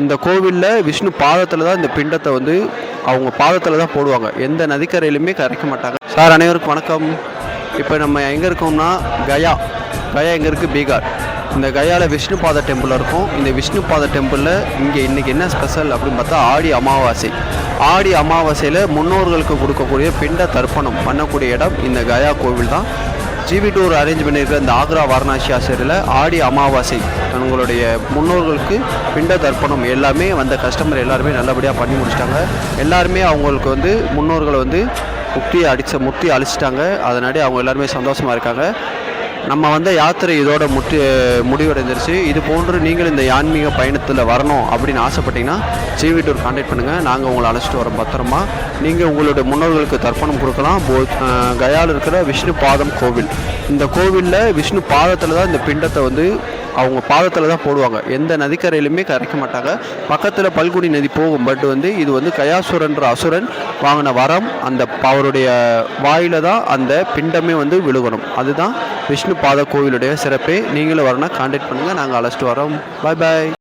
இந்த கோவிலில் விஷ்ணு பாதத்தில் தான் இந்த பிண்டத்தை வந்து அவங்க பாதத்தில் தான் போடுவாங்க. எந்த நதிக்கரையிலுமே கரைக்க மாட்டாங்க. சார், அனைவருக்கும் வணக்கம். இப்போ நம்ம எங்கே இருக்கோம்னா கயா எங்கே இருக்குது? பீகார். இந்த கயாவில் விஷ்ணு பாத டெம்பிள் இருக்கும். இந்த விஷ்ணு பாத டெம்பிளில் இங்கே இன்றைக்கி என்ன ஸ்பெஷல் அப்படின்னு பார்த்தா ஆடி அமாவாசையில் முன்னோர்களுக்கு கொடுக்கக்கூடிய பிண்ட தர்ப்பணம் பண்ணக்கூடிய இடம் இந்த கயா கோவில் தான். ஜிவி டூர் அரேஞ்ச் பண்ணியிருக்கிற இந்த ஆக்ரா வாரணாசி ஆசிரியரில் ஆடி அமாவாசை உங்களுடைய முன்னோர்களுக்கு பிண்ட தர்ப்பணம் எல்லாமே வந்த கஸ்டமர் எல்லாருமே நல்லபடியாக பண்ணி முடிச்சிட்டாங்க. எல்லாருமே அவங்களுக்கு வந்து முன்னோர்களை வந்து முத்தி அழிச்சிட்டாங்க. அதனாடி அவங்க எல்லாருமே சந்தோஷமாக இருக்காங்க. நம்ம வந்த யாத்திரை இதோட முடிவடைந்துருச்சு. இது போன்று நீங்கள் இந்த ஆன்மீக பயணத்தில் வரணும் அப்படின்னு ஆசைப்பட்டீங்கன்னா ஜிவி டூர் கான்டாக்ட் பண்ணுங்கள். நாங்கள் உங்களை அழைச்சிட்டு வரோம் பத்திரமா. நீங்கள் உங்களுடைய முன்னோர்களுக்கு தர்ப்பணம் கொடுக்கலாம். கயாவில் இருக்கிற விஷ்ணு பாதம் கோவில். இந்த கோவிலில் விஷ்ணு பாதத்தில் தான் இந்த பிண்டத்தை வந்து அவங்க பாதத்தில் தான் போடுவாங்க. எந்த நதிக்கரையிலுமே கரைக்க மாட்டாங்க. பக்கத்தில் பல்குடி நதி போகும். பட் வந்து இது வந்து கயாசுரன்ற அசுரன் வாங்கின வரம். அந்த அவருடைய வாயில தான் அந்த பிண்டமே வந்து விழுகணும். அதுதான் விஷ்ணு பாத கோவிலுடைய சிறப்பே. நீங்களும் வரணும், கான்டாக்ட் பண்ணுங்கள். நாங்கள் அழைச்சிட்டு வரோம். பாய் பாய்.